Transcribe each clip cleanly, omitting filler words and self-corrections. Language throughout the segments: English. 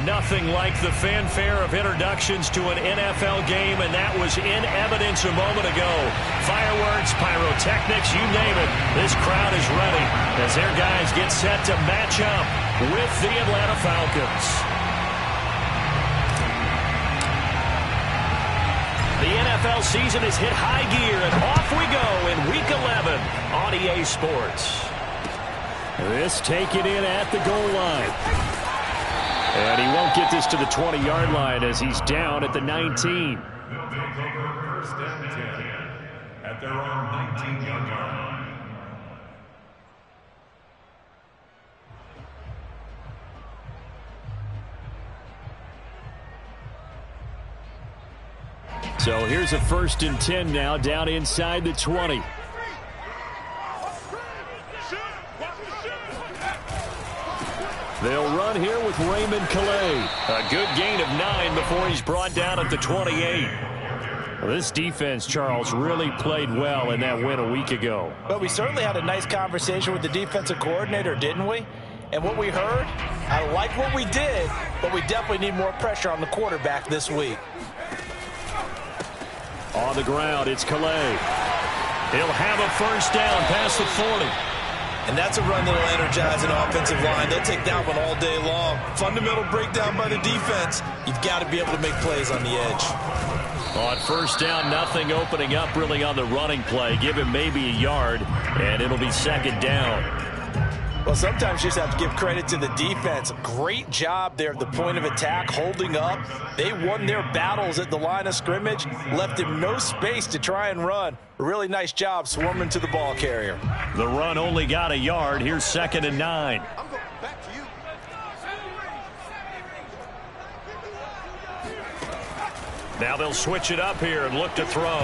Nothing like the fanfare of introductions to an NFL game, and that was in evidence a moment ago. Fireworks, pyrotechnics, you name it. This crowd is ready as their guys get set to match up with the Atlanta Falcons. The NFL season has hit high gear, and off we go in Week 11 on EA Sports. This taken in at the goal line. And he won't get this to the 20-yard line as he's down at the 19. They'll take over first down 10 at their own 19-yard line. So here's a 1st and 10 now, down inside the 20. They'll run here with Raymond Calais. A good gain of 9 before he's brought down at the 28. Well, this defense, Charles, really played well in that win a week ago. But we certainly had a nice conversation with the defensive coordinator, didn't we? And what we heard, I like what we did, but we definitely need more pressure on the quarterback this week. On the ground, it's Calais. He'll have a first down past the 40. And that's a run that'll energize an offensive line. They'll take that one all day long. Fundamental breakdown by the defense. You've got to be able to make plays on the edge. On first down, nothing opening up really on the running play. Give him maybe a yard, and it'll be 2nd down. Well, sometimes you just have to give credit to the defense. Great job there at the point of attack, holding up. They won their battles at the line of scrimmage, left him no space to try and run. A really nice job swarming to the ball carrier. The run only got a yard. Here's 2nd and 9. Now they'll switch it up here and look to throw.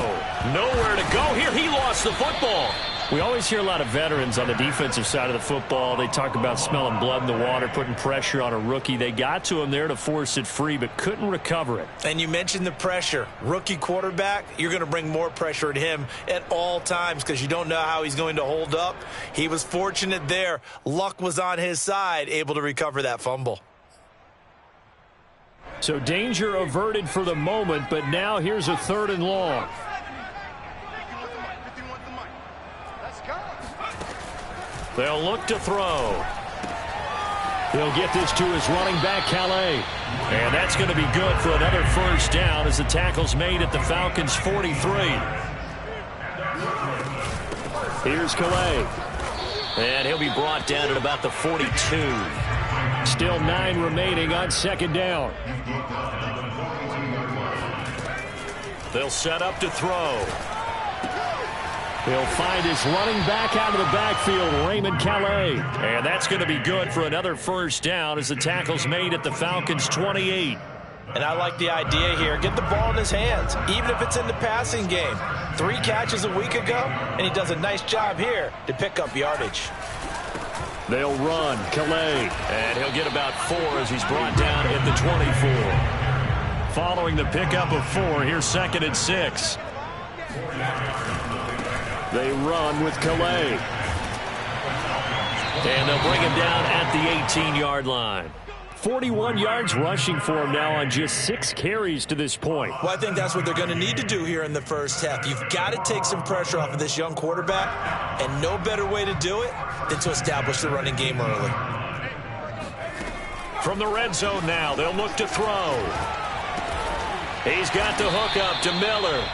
Nowhere to go here. He lost the football. We always hear a lot of veterans on the defensive side of the football. They talk about smelling blood in the water, putting pressure on a rookie. They got to him there to force it free, but couldn't recover it. And you mentioned the pressure. Rookie quarterback, you're going to bring more pressure at him at all times because you don't know how he's going to hold up. He was fortunate there. Luck was on his side, able to recover that fumble. So danger averted for the moment, but now here's a 3rd and long. They'll look to throw. He'll get this to his running back, Calais. And that's going to be good for another first down as the tackle's made at the Falcons' 43. Here's Calais. And he'll be brought down at about the 42. Still 9 remaining on 2nd down. They'll set up to throw. He'll find his running back out of the backfield, Raymond Calais. And that's going to be good for another first down as the tackle's made at the Falcons' 28. And I like the idea here. Get the ball in his hands, even if it's in the passing game. 3 catches a week ago, and he does a nice job here to pick up yardage. They'll run, Calais. And he'll get about 4 as he's brought down at the 24. Following the pickup of 4, here's 2nd and 6. They run with Calais. And they'll bring him down at the 18-yard line. 41 yards rushing for him now on just 6 carries to this point. Well, I think that's what they're going to need to do here in the first half. You've got to take some pressure off of this young quarterback, and no better way to do it than to establish the running game early. From the red zone now, they'll look to throw. He's got the hook up to Miller.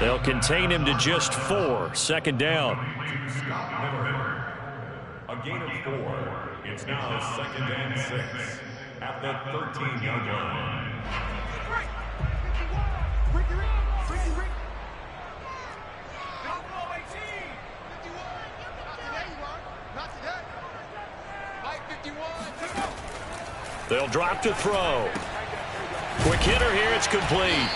They'll contain him to just 4. 2nd down. A gain of 4. It's now 2nd and 6 at the 13-yard line. They'll drop to throw. Quick hitter here. It's complete.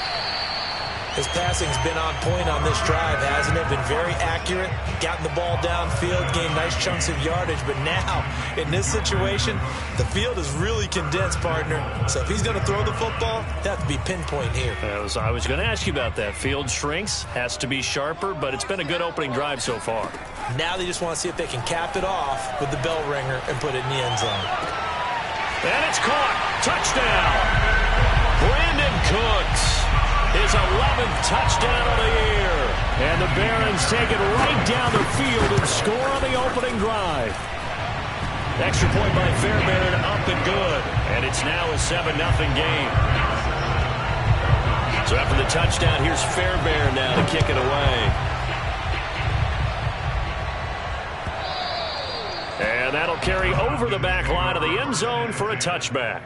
His passing's been on point on this drive, hasn't it? Been very accurate, gotten the ball downfield, gained nice chunks of yardage. But now, in this situation, the field is really condensed, partner. So if he's going to throw the football, they have to be pinpoint here. I was going to ask you about that. Field shrinks, has to be sharper, but it's been a good opening drive so far. Now they just want to see if they can cap it off with the bell ringer and put it in the end zone. And it's caught. Touchdown! Brandon Cooks, his 11th touchdown of the year. And the Barons take it right down the field and score on the opening drive. Extra point by Fairbairn, up and good. And it's now a 7-0 game. So after the touchdown, here's Fairbairn now to kick it away. And that'll carry over the back line of the end zone for a touchback.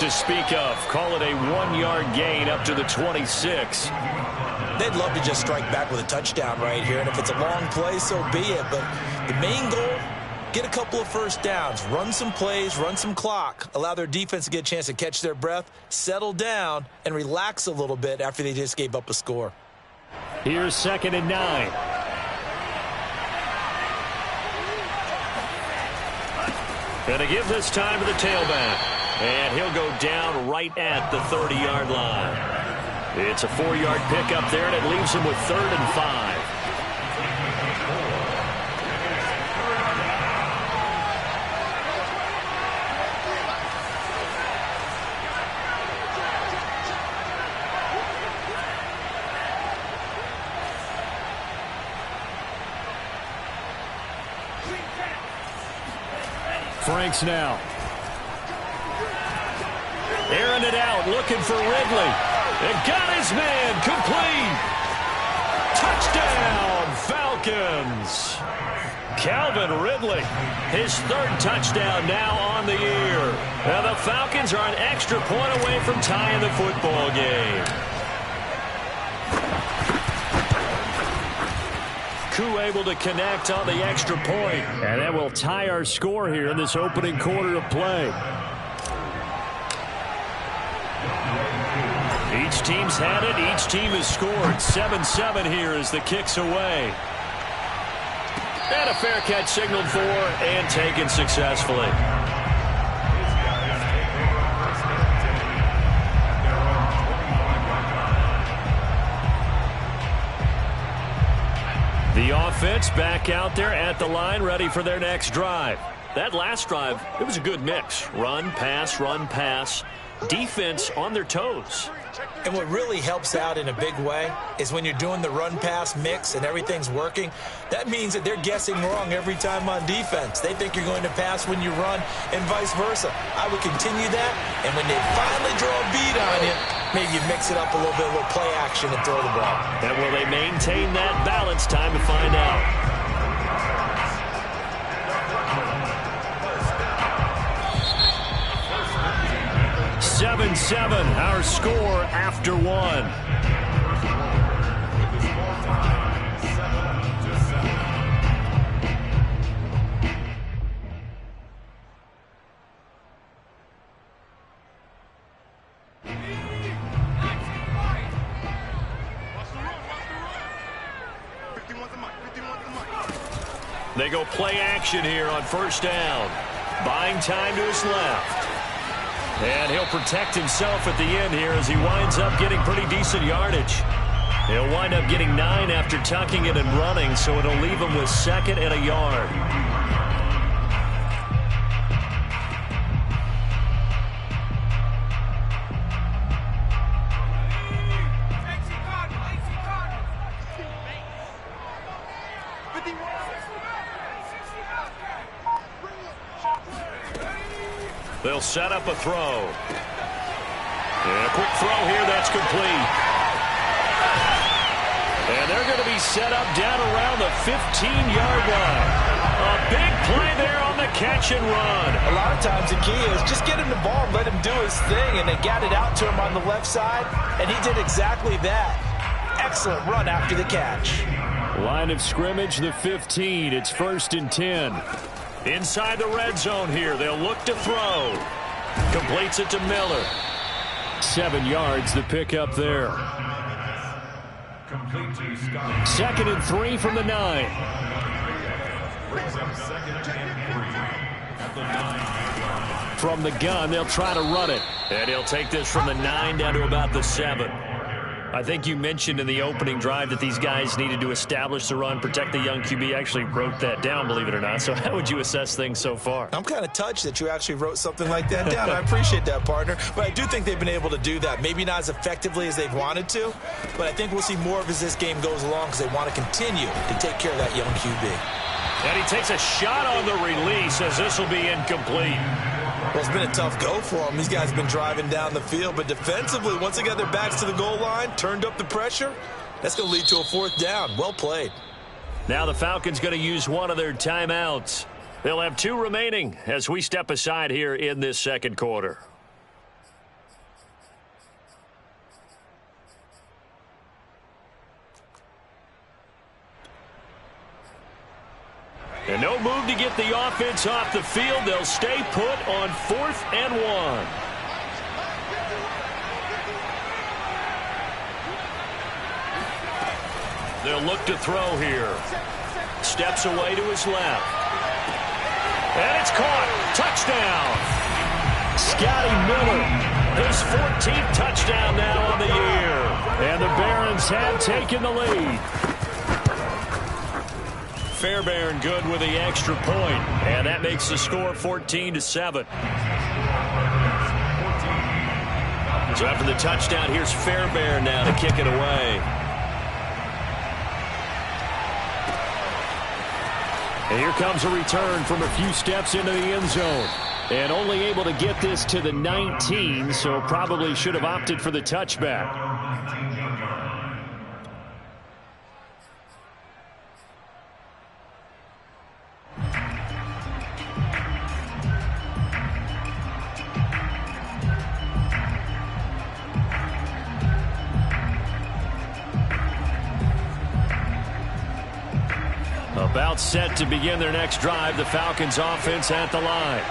To speak of. Call it a 1-yard gain up to the 26. They'd love to just strike back with a touchdown right here, and if it's a long play, so be it. But the main goal, get a couple of first downs, run some plays, run some clock, allow their defense to get a chance to catch their breath, settle down, and relax a little bit after they just gave up a score. Here's 2nd and 9. And to give this time to the tailback. And he'll go down right at the 30-yard line. It's a 4-yard pickup there, and it leaves him with 3rd and 5. Franks now. Airing it out, looking for Ridley. And got his man, complete. Touchdown, Falcons. Calvin Ridley, his 3rd touchdown now on the year. Now the Falcons are an extra point away from tying the football game. Koo able to connect on the extra point. And that will tie our score here in this opening quarter of play. Each team's had it. Each team has scored. 7-7 here as the kick's away. And a fair catch signaled for and taken successfully. The offense back out there at the line, ready for their next drive. That last drive, it was a good mix. Run, pass, defense on their toes. And what really helps out in a big way is when you're doing the run-pass mix and everything's working, that means that they're guessing wrong every time on defense. They think you're going to pass when you run and vice versa. I would continue that, and when they finally draw a beat on you, maybe you mix it up a little bit, a little play action and throw the ball. And will they maintain that balance? Time to find out. 7-7, our score after 1. They go play action here on 1st down. Buying time to his left. And he'll protect himself at the end here as he winds up getting pretty decent yardage. He'll wind up getting 9 after tucking it and running, so it'll leave him with 2nd and a yard. They'll set up a throw. And a quick throw here, that's complete. And they're going to be set up down around the 15-yard line. A big play there on the catch and run. A lot of times the key is just get him the ball and let him do his thing, and they got it out to him on the left side, and he did exactly that. Excellent run after the catch. Line of scrimmage, the 15. It's 1st and 10. Inside the red zone here, they'll look to throw. Completes it to Miller. 7 yards the pickup there. Complete to Scott. 2nd and 3 from the 9. Brings up 2nd and 3 at the 9. From the gun, they'll try to run it. And he'll take this from the 9 down to about the 7. I think you mentioned in the opening drive that these guys needed to establish the run, protect the young QB. Actually wrote that down, believe it or not. So how would you assess things so far? I'm kind of touched that you actually wrote something like that down. I appreciate that, partner. But I do think they've been able to do that. Maybe not as effectively as they've wanted to, but I think we'll see more of as this game goes along because they want to continue to take care of that young QB. And he takes a shot on the release as this will be incomplete. Well, it's been a tough go for them. These guys have been driving down the field, but defensively, once they got their backs to the goal line, turned up the pressure, that's going to lead to a 4th down. Well played. Now the Falcons going to use one of their timeouts. They'll have 2 remaining as we step aside here in this 2nd quarter. And no move to get the offense off the field. They'll stay put on 4th and 1. They'll look to throw here. Steps away to his left. And it's caught. Touchdown. Scotty Miller, his 14th touchdown now on the year. And the Barons have taken the lead. Fairbairn good with the extra point, and that makes the score 14-7. So after the touchdown, here's Fairbairn now to kick it away. And here comes a return from a few steps into the end zone. And only able to get this to the 19, so probably should have opted for the touchback. About set to begin their next drive, the Falcons offense at the line.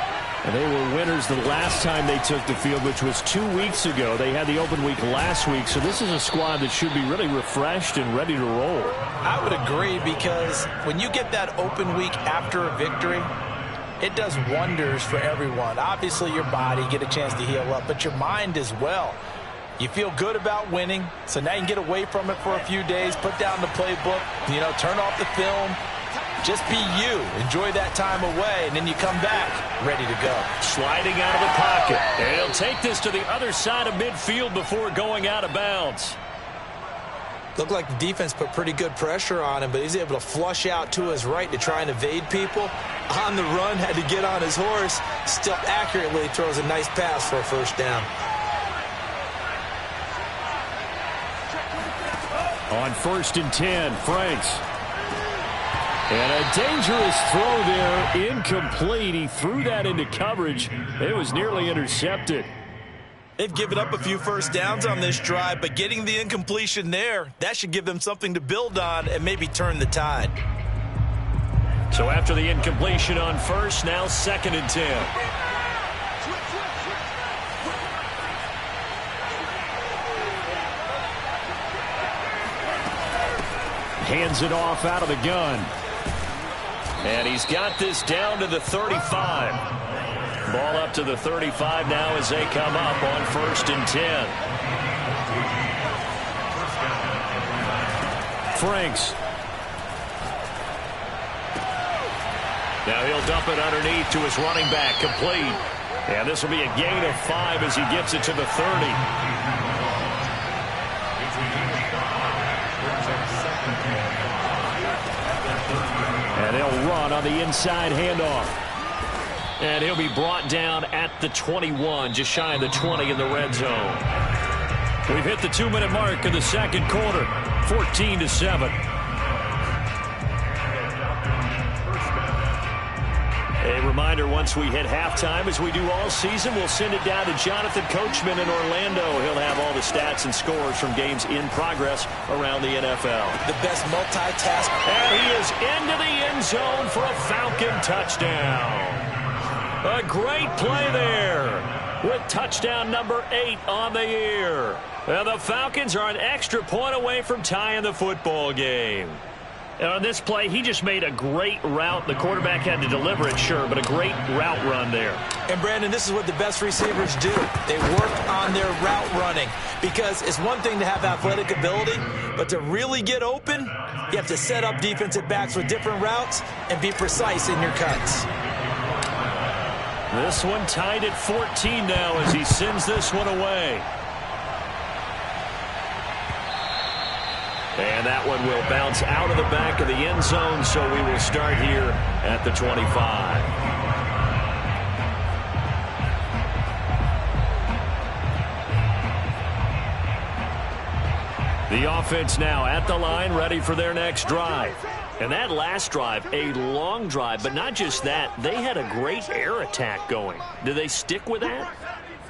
And they were winners the last time they took the field, which was 2 weeks ago. They had the open week last week, so this is a squad that should be really refreshed and ready to roll. I would agree, because when you get that open week after a victory, it does wonders for everyone. Obviously, your body get a chance to heal up, but your mind as well. You feel good about winning, so now you can get away from it for a few days, put down the playbook, turn off the film. Just be you. Enjoy that time away, and then you come back ready to go. Sliding out of the pocket. And he'll take this to the other side of midfield before going out of bounds. Looked like the defense put pretty good pressure on him, but he's able to flush out to his right to try and evade people. On the run, had to get on his horse. Still accurately throws a nice pass for a 1st down. On 1st and 10, Franks. And a dangerous throw there, incomplete. He threw that into coverage. It was nearly intercepted. They've given up a few 1st downs on this drive, but getting the incompletion there, that should give them something to build on and maybe turn the tide. So after the incompletion on 1st, now 2nd and 10. Hands it off out of the gun. And he's got this down to the 35. Ball up to the 35 now as they come up on 1st and 10. Franks. Now he'll dump it underneath to his running back, complete. And this will be a gain of 5 as he gets it to the 30. And they'll run on the inside handoff. And he'll be brought down at the 21, just shy of the 20 in the red zone. We've hit the 2-minute mark of the 2nd quarter, 14-7. A reminder, once we hit halftime, as we do all season, we'll send it down to Jonathan Coachman in Orlando. He'll have all the stats and scores from games in progress around the NFL. The best multitask. And he is into the end zone for a Falcon touchdown. A great play there. with touchdown number 8 on the year. And the Falcons are an extra point away from tying the football game. And on this play, he just made a great route. The quarterback had to deliver it, sure, but a great route run there. And, Brandon, this is what the best receivers do. They work on their route running because it's one thing to have athletic ability, but to really get open, you have to set up defensive backs with different routes and be precise in your cuts. This one tied at 14 now as he sends this one away. And that one will bounce out of the back of the end zone, so we will start here at the 25. The offense now at the line, ready for their next drive. And that last drive, a long drive, but not just that, they had a great air attack going. Do they stick with that?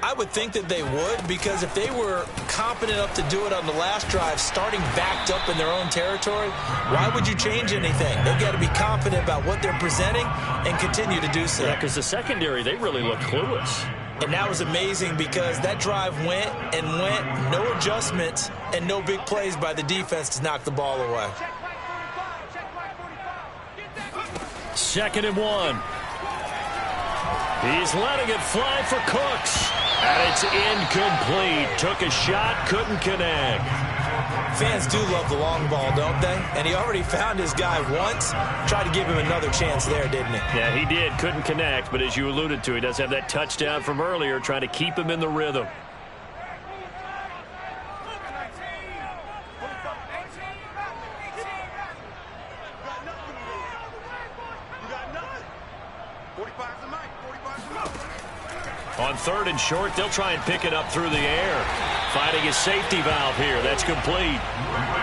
I would think that they would, because if they were competent enough to do it on the last drive, starting backed up in their own territory, why would you change anything? They've got to be confident about what they're presenting and continue to do so. Yeah, because the secondary, they really look clueless. And that was amazing because that drive went and went, no adjustments and no big plays by the defense to knock the ball away. 2nd and 1. He's letting it fly for Cooks. And it's incomplete. Took a shot, couldn't connect. Fans do love the long ball, don't they? And he already found his guy once. Tried to give him another chance there, didn't he? Yeah, he did. Couldn't connect, but as you alluded to, he does have that touchdown from earlier, trying to keep him in the rhythm. On 3rd and short, they'll try and pick it up through the air. Finding his safety valve here. That's complete.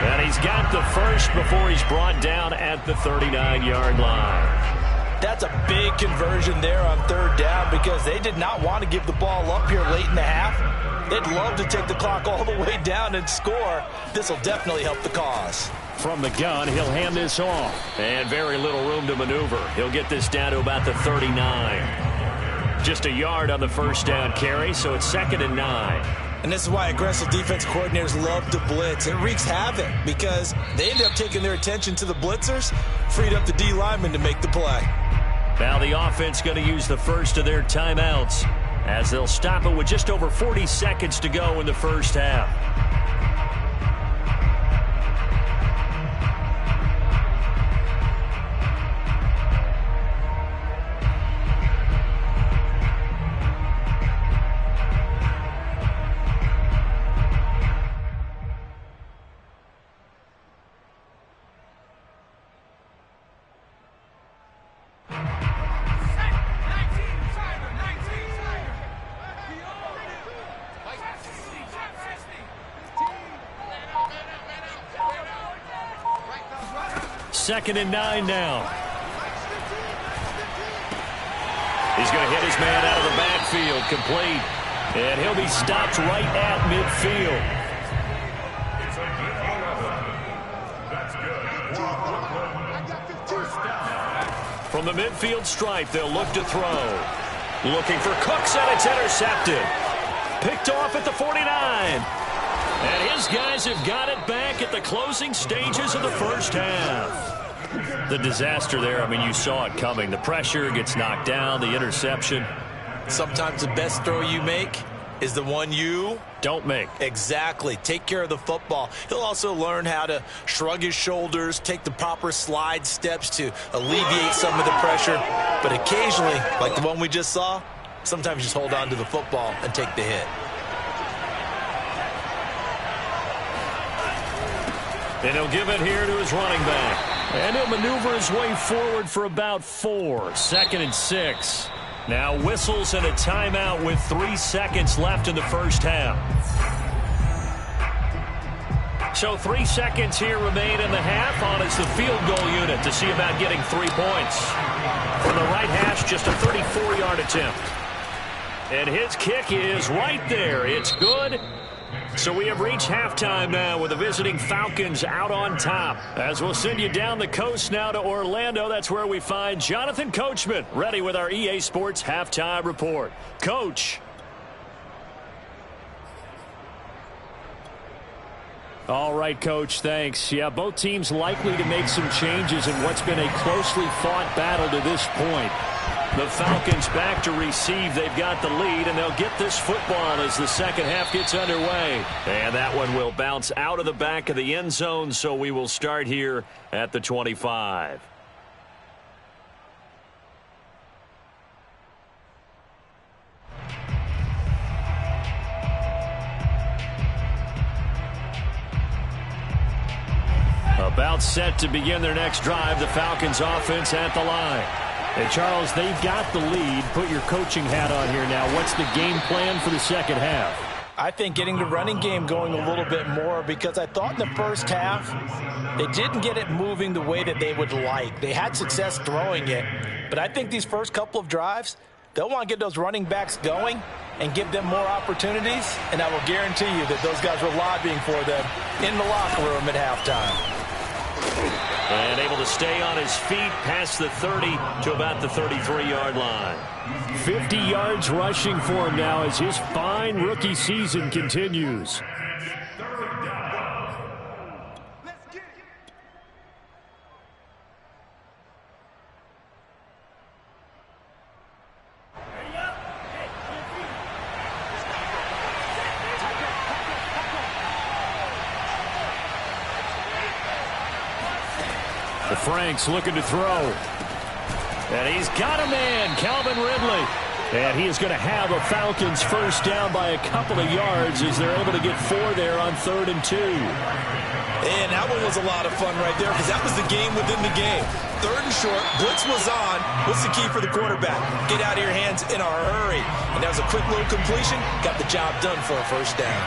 And he's got the first before he's brought down at the 39-yard line. That's a big conversion there on 3rd down because they did not want to give the ball up here late in the half. They'd love to take the clock all the way down and score. This will definitely help the cause. From the gun, he'll hand this off. And very little room to maneuver. He'll get this down to about the 39. Just a yard on the first down carry, so it's 2nd and 9. And this is why aggressive defense coordinators love to blitz. It wreaks havoc because they end up taking their attention to the blitzers, freed up the D lineman to make the play. Now the offense going to use the first of their timeouts as they'll stop it with just over 40 seconds to go in the first half. Second and 9 now. He's going to hit his man out of the backfield, complete. And he'll be stopped right at midfield. From the midfield stripe, they'll look to throw. Looking for Cooks, and it's intercepted. Picked off at the 49. And his guys have got it back at the closing stages of the first half. The disaster there, I mean, you saw it coming. The pressure gets knocked down, the interception. Sometimes the best throw you make is the one you don't make. Exactly. Take care of the football. He'll also learn how to shrug his shoulders, take the proper slide steps to alleviate some of the pressure. But occasionally, like the one we just saw, sometimes just hold on to the football and take the hit. And he'll give it here to his running back. And he'll maneuver his way forward for about 4. 2nd and 6. Now whistles and a timeout with 3 seconds left in the first half. So 3 seconds here remain in the half on as the field goal unit to see about getting 3 points. From the right hash, just a 34-yard attempt. And his kick is right there. It's good. So we have reached halftime now with the visiting Falcons out on top. As we'll send you down the coast now to Orlando, that's where we find Jonathan Coachman ready with our EA Sports Halftime Report. Coach. All right, Coach, thanks. Yeah, both teams likely to make some changes in what's been a closely fought battle to this point. The Falcons back to receive. They've got the lead, and they'll get this football as the second half gets underway. And that one will bounce out of the back of the end zone, so we will start here at the 25. About set to begin their next drive, the Falcons offense at the line. Hey, Charles, they've got the lead. Put your coaching hat on here now. What's the game plan for the second half? I think getting the running game going a little bit more, because I thought in the first half they didn't get it moving the way that they would like. They had success throwing it, but I think these first couple of drives, they'll want to get those running backs going and give them more opportunities, and I will guarantee you that those guys were lobbying for them in the locker room at halftime. And able to stay on his feet past the 30 to about the 33-yard line. 50 yards rushing for him now as his fine rookie season continues. Franks looking to throw. And he's got a man, Calvin Ridley. And he is going to have a Falcons first down by a couple of yards as they're able to get 4 there on 3rd and 2. And that one was a lot of fun right there, because that was the game within the game. 3rd and short, blitz was on. What's the key for the quarterback? Get out of your hands in a hurry. And that was a quick little completion. Got the job done for a first down.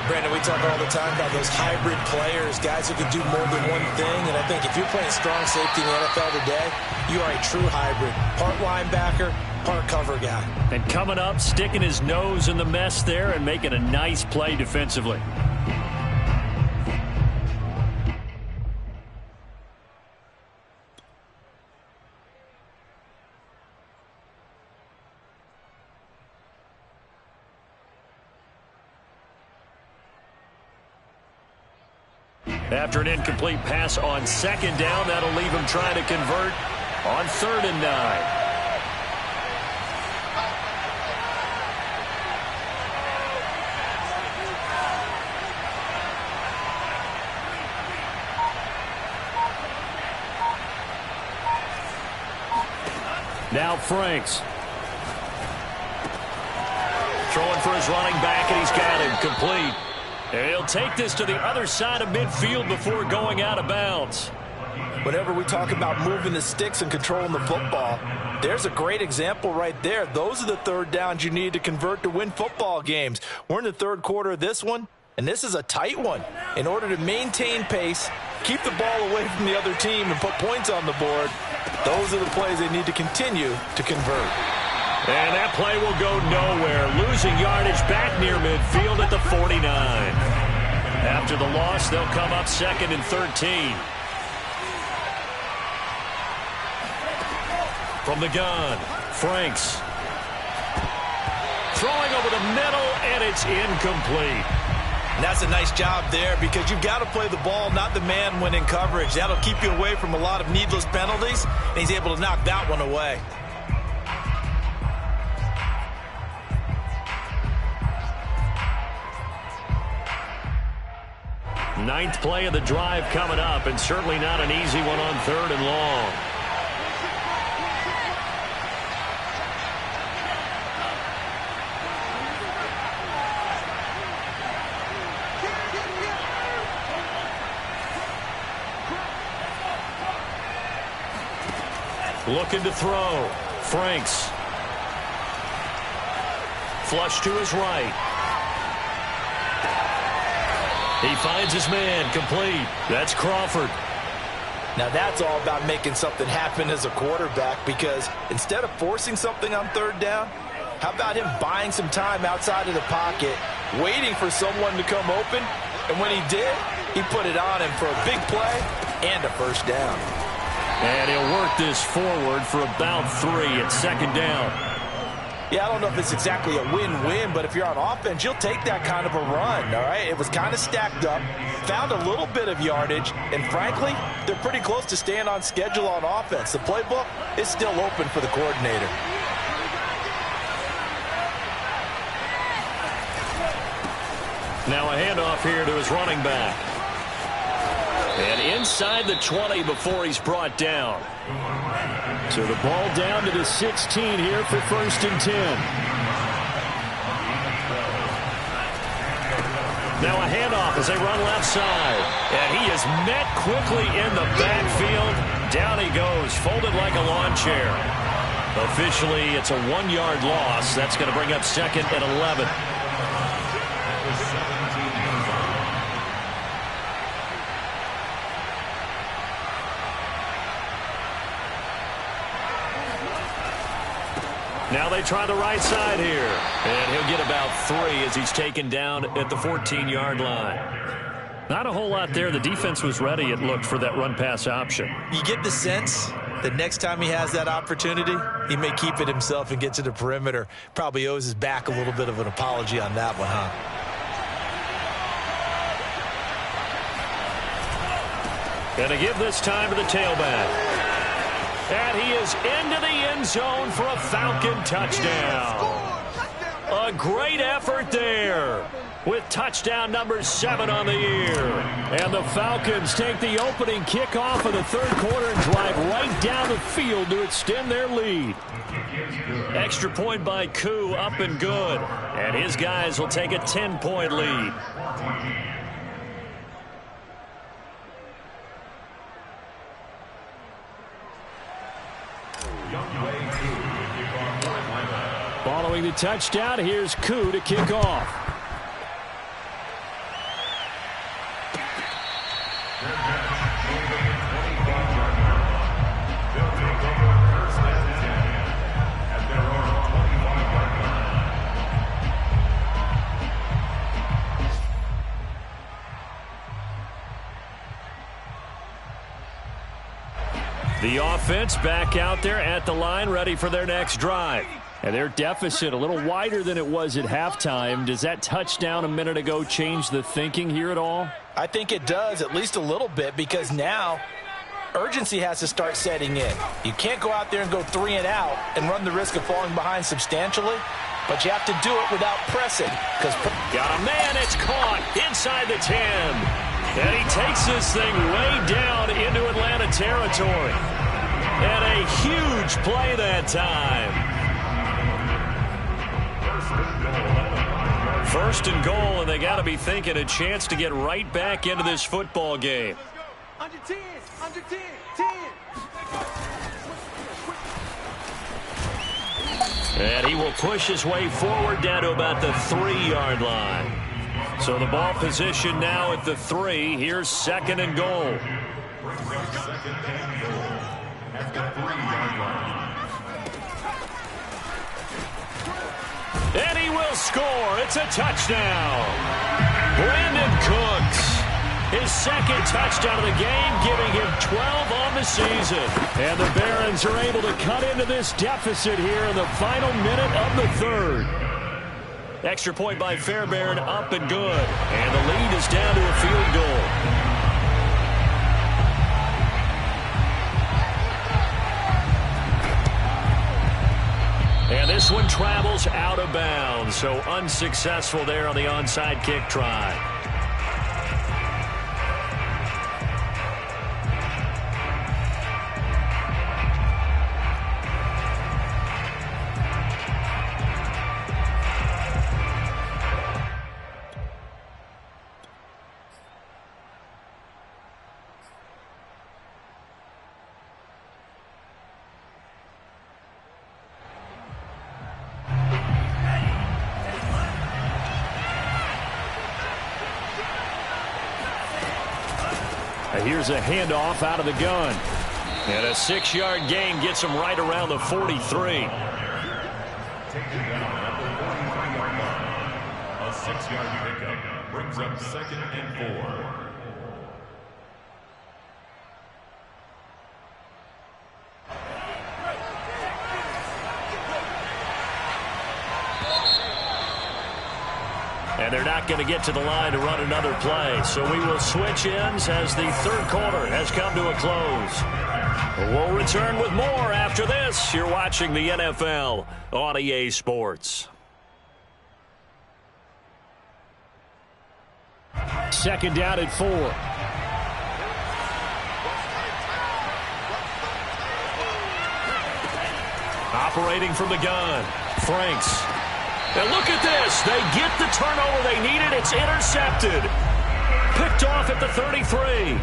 Brandon, we talk all the time about those hybrid players, guys who can do more than one thing. And I think if you're playing strong safety in the NFL today, you are a true hybrid. Part linebacker, part cover guy. And coming up, sticking his nose in the mess there and making a nice play defensively. After an incomplete pass on 2nd down, that'll leave him trying to convert on 3rd and 9. Now Franks. Throwing for his running back, and he's got him complete. And he'll take this to the other side of midfield before going out of bounds. Whenever we talk about moving the sticks and controlling the football, there's a great example right there. Those are the 3rd downs you need to convert to win football games. We're in the 3rd quarter of this one, and this is a tight one. In order to maintain pace, keep the ball away from the other team, and put points on the board, those are the plays they need to continue to convert. And that play will go nowhere. Losing yardage back near midfield at the 49. After the loss, they'll come up 2nd and 13. From the gun, Franks. Throwing over the middle, and it's incomplete. And that's a nice job there, because you've got to play the ball, not the man when in coverage. That'll keep you away from a lot of needless penalties, and he's able to knock that one away. 9th play of the drive coming up, and certainly not an easy one on 3rd and long. Looking to throw. Franks. Flush to his right. He finds his man, complete. That's Crawford. Now that's all about making something happen as a quarterback, because instead of forcing something on 3rd down, how about him buying some time outside of the pocket, waiting for someone to come open, and when he did, he put it on him for a big play and a first down. And he'll work this forward for about 3 at 2nd down. Yeah, I don't know if it's exactly a win-win, but if you're on offense, you'll take that kind of a run, all right? It was kind of stacked up, found a little bit of yardage, and frankly, they're pretty close to staying on schedule on offense. The playbook is still open for the coordinator. Now a handoff here to his running back. And inside the 20 before he's brought down. So the ball down to the 16 here for 1st and 10. Now a handoff as they run left side. And he is met quickly in the backfield. Down he goes, folded like a lawn chair. Officially, it's a 1-yard loss. That's going to bring up 2nd and 11. Now they try the right side here. And he'll get about 3 as he's taken down at the 14-yard line. Not a whole lot there. The defense was ready, it looked, for that run-pass option. You get the sense that next time he has that opportunity, he may keep it himself and get to the perimeter. Probably owes his back a little bit of an apology on that one, huh? And to give this time to the tailback. And he is into the end zone for a Falcon touchdown. A great effort there with touchdown number 7 on the year. And the Falcons take the opening kickoff of the 3rd quarter and drive right down the field to extend their lead. Extra point by Koo, up and good. And his guys will take a 10-point lead. Following the touchdown, here's Koo to kick off. The offense back out there at the line, ready for their next drive. And their deficit a little wider than it was at halftime. Does that touchdown a minute ago change the thinking here at all? I think it does, at least a little bit, because now urgency has to start setting in. You can't go out there and go 3 and out and run the risk of falling behind substantially, but you have to do it without pressing. Got a man, it's caught inside the 10. And he takes this thing way down into Atlanta territory. And a huge play that time. 1st and goal, and they got to be thinking a chance to get right back into this football game. Under 10, under 10, 10. And he will push his way forward down to about the 3-yard line. So the ball position now at the 3. Here's 2nd and goal. And he will score. It's a touchdown. Brandon Cooks, his 2nd touchdown of the game, giving him 12 on the season. And the Barons are able to cut into this deficit here in the final minute of the 3rd. Extra point by Fairbairn, up and good. And the lead is down to a field goal. And this one travels out of bounds, so unsuccessful there on the onside kick try. Here's a handoff out of the gun. And a 6-yard gain gets him right around the 43. Taken down at the 45-yard line. A 6-yard pickup brings up 2nd and 4. And they're not going to get to the line to run another play. So we will switch ends as the third quarter has come to a close. We'll return with more after this. You're watching the NFL on EA Sports. Second down at 4. Operating from the gun, Franks. And look at this. They get the turnover they needed. It's intercepted. Picked off at the 33.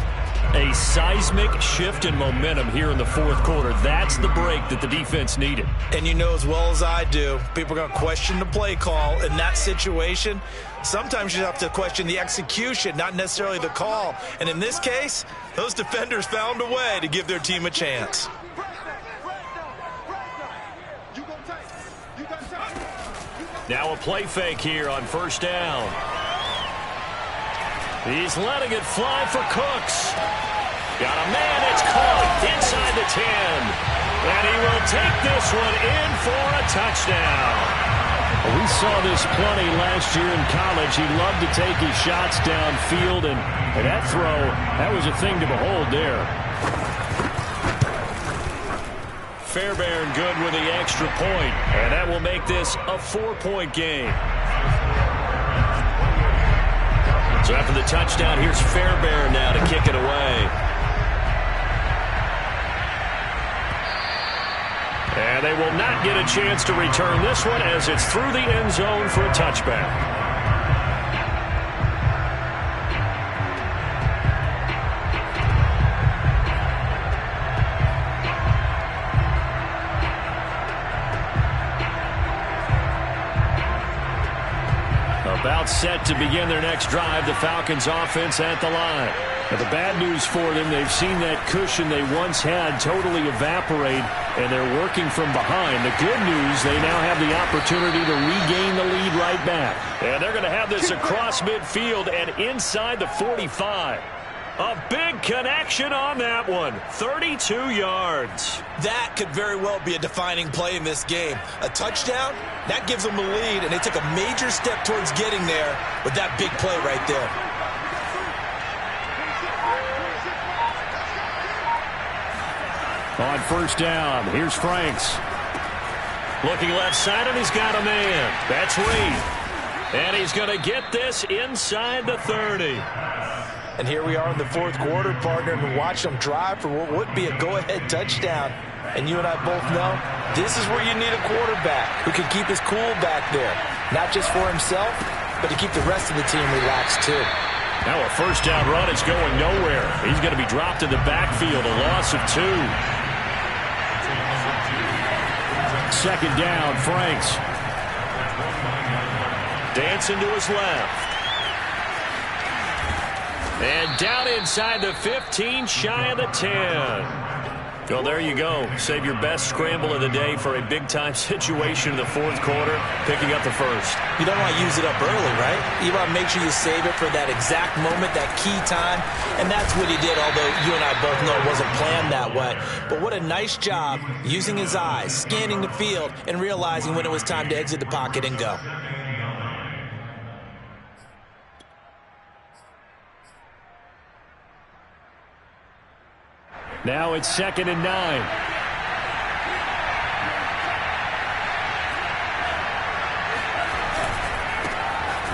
A seismic shift in momentum here in the fourth quarter. That's the break that the defense needed. And you know as well as I do, people are going to question the play call in that situation. Sometimes you have to question the execution, not necessarily the call. And in this case, those defenders found a way to give their team a chance. Now a play fake here on first down. He's letting it fly for Cooks. Got a man that's caught inside the 10. And he will take this one in for a touchdown. We saw this plenty last year in college. He loved to take his shots downfield, and that throw, that was a thing to behold there. Fairbairn good with the extra point, and that will make this a 4-point game. So after the touchdown, here's Fairbairn now to kick it away. And they will not get a chance to return this one as it's through the end zone for a touchback. About set to begin their next drive, the Falcons offense at the line. Now, the bad news for them, they've seen that cushion they once had totally evaporate, and they're working from behind. The good news, they now have the opportunity to regain the lead right back. And they're going to have this across midfield and inside the 45. A big connection on that one. 32 yards. That could very well be a defining play in this game. A touchdown, that gives them a lead, and they took a major step towards getting there with that big play right there. On first down, here's Franks. Looking left side, and he's got a man. That's Reed. And he's going to get this inside the 30. And here we are in the fourth quarter, partner, and watch them drive for what would be a go-ahead touchdown. And you and I both know this is where you need a quarterback who can keep his cool back there. Not just for himself, but to keep the rest of the team relaxed too. Now a first down run is going nowhere. He's going to be dropped in the backfield, a loss of 2. Second down, Franks. Dancing to his left. And down inside the 15, shy of the 10. Well, there you go. Save your best scramble of the day for a big-time situation in the fourth quarter, picking up the first. You don't want to use it up early, right? You want to make sure you save it for that exact moment, that key time. And that's what he did, although you and I both know it wasn't planned that way. But what a nice job using his eyes, scanning the field, and realizing when it was time to exit the pocket and go. Now it's 2nd and 9.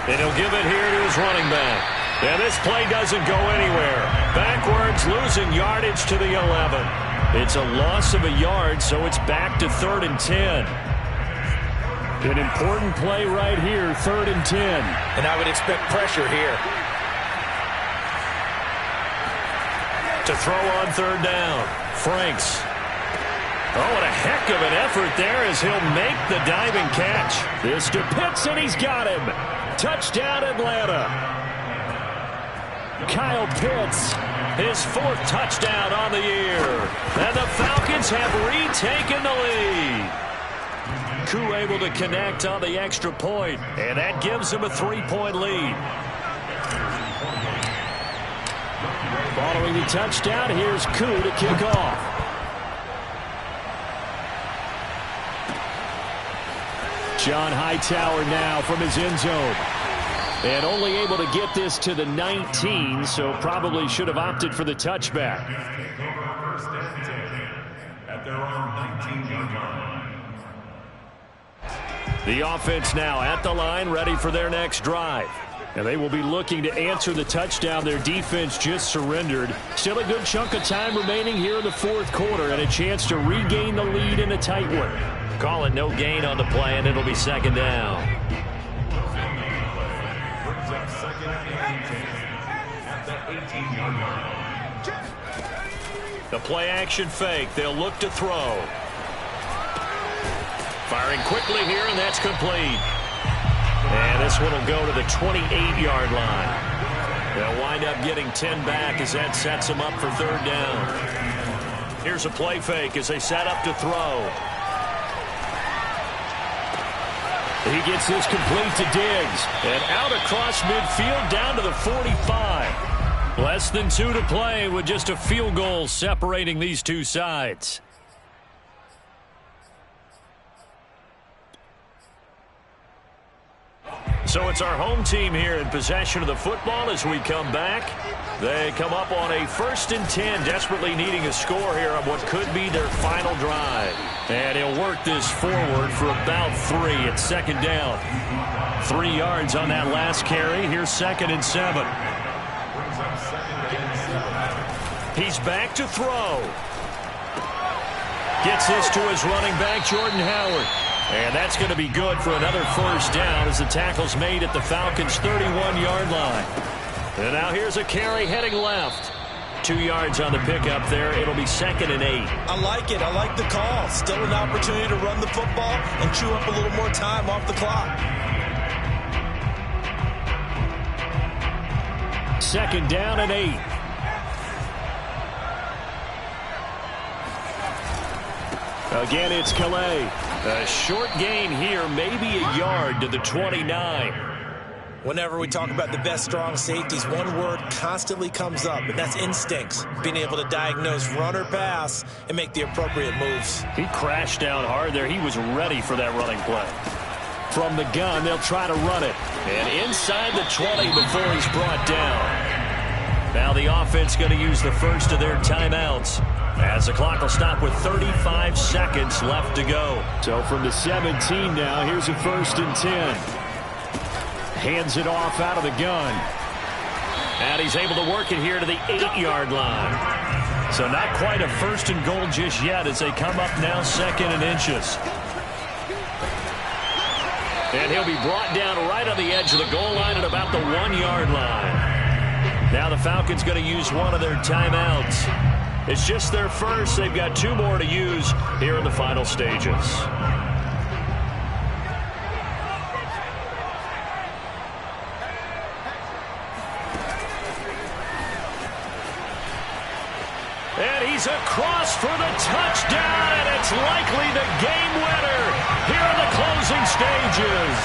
And he'll give it here to his running back. And this play doesn't go anywhere. Backwards, losing yardage to the 11. It's a loss of a yard, so it's back to 3rd and 10. An important play right here, 3rd and 10. And I would expect pressure here. To throw on 3rd down. Franks. Oh, what a heck of an effort there as he'll make the diving catch. This to Pitts, and he's got him. Touchdown, Atlanta. Kyle Pitts. His 4th touchdown on the year. And the Falcons have retaken the lead. Koo able to connect on the extra point, and that gives him a 3-point lead. Following the touchdown, here's Koo to kick off. John Hightower now from his end zone. And only able to get this to the 19, so probably should have opted for the touchback. First and 10 at their own 19-yard line. The offense now at the line, ready for their next drive. And they will be looking to answer the touchdown their defense just surrendered. Still a good chunk of time remaining here in the fourth quarter and a chance to regain the lead in a tight one. Call it no gain on the play, and it'll be second down. Brings up second and 10 at the 18-yard line. The play action fake. They'll look to throw. Firing quickly here, and that's complete. And this one will go to the 28-yard line. They'll wind up getting 10 back as that sets them up for third down. Here's a play fake as they set up to throw. He gets this complete to Diggs. And out across midfield down to the 45. Less than 2 to play with just a field goal separating these two sides. So it's our home team here in possession of the football as we come back. They come up on a 1st and 10, desperately needing a score here on what could be their final drive. And he'll work this forward for about 3 at second down. 3 yards on that last carry. Here's 2nd and 7. He's back to throw. Gets this to his running back, Jordan Howard. And that's going to be good for another first down as the tackle's made at the Falcons' 31-yard line. And now here's a carry heading left. 2 yards on the pickup there. It'll be 2nd and 8. I like it. I like the call. Still an opportunity to run the football and chew up a little more time off the clock. 2nd down and 8. Again, it's Calais. A short gain here, maybe a yard to the 29. Whenever we talk about the best strong safeties, one word constantly comes up, and that's instincts. Being able to diagnose run or pass and make the appropriate moves. He crashed down hard there. He was ready for that running play. From the gun, they'll try to run it. And inside the 20 before he's brought down. Now the offense going to use the first of their timeouts, as the clock will stop with 35 seconds left to go. So from the 17 now, here's a 1st and 10. Hands it off out of the gun. And he's able to work it here to the 8-yard line. So not quite a 1st and goal just yet as they come up now 2nd and inches. And he'll be brought down right on the edge of the goal line at about the 1-yard line. Now the Falcons going to use one of their timeouts. It's just their first. They've got 2 more to use here in the final stages. And he's across for the touchdown, and it's likely the game winner here in the closing stages.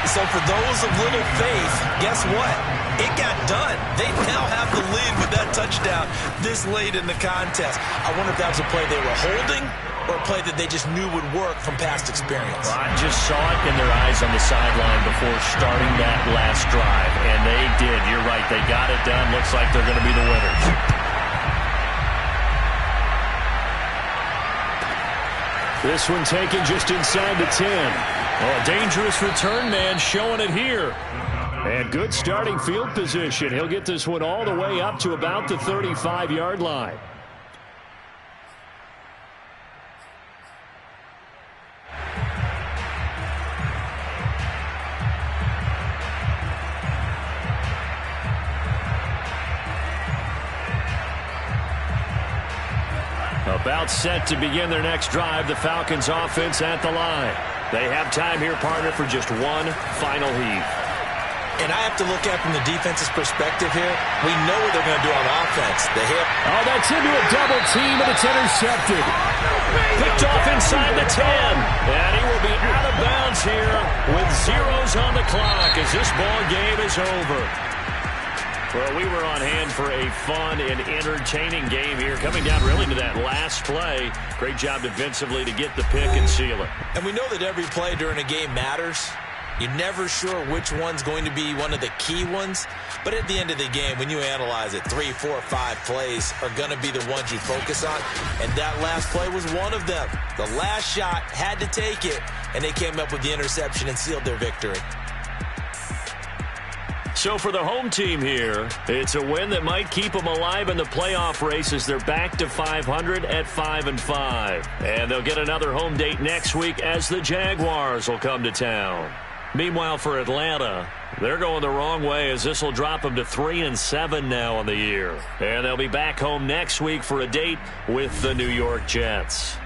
So for those of little faith, guess what? It got done. They now have the lead with that touchdown this late in the contest. I wonder if that was a play they were holding or a play that they just knew would work from past experience. Well, I just saw it in their eyes on the sideline before starting that last drive, and they did. You're right. They got it done. Looks like they're going to be the winners. This one taken just inside the 10. Oh, a dangerous return man showing it here. And good starting field position. He'll get this one all the way up to about the 35-yard line. About set to begin their next drive, the Falcons offense at the line. They have time here, partner, for just one final heave. And I have to look at from the defense's perspective here. We know what they're going to do on offense. The hip. Oh, that's into a double team, and it's intercepted. Picked off inside the 10. And he will be out of bounds here with zeros on the clock as this ball game is over. Well, we were on hand for a fun and entertaining game here, coming down really to that last play. Great job defensively to get the pick and seal it. And we know that every play during a game matters. You're never sure which one's going to be one of the key ones. But at the end of the game, when you analyze it, 3, 4, 5 plays are going to be the ones you focus on. And that last play was one of them. The last shot had to take it, and they came up with the interception and sealed their victory. So for the home team here, it's a win that might keep them alive in the playoff race as they're back to 500 at 5-5. And they'll get another home date next week as the Jaguars will come to town. Meanwhile, for Atlanta, they're going the wrong way as this will drop them to 3-7 now on the year. And they'll be back home next week for a date with the New York Jets.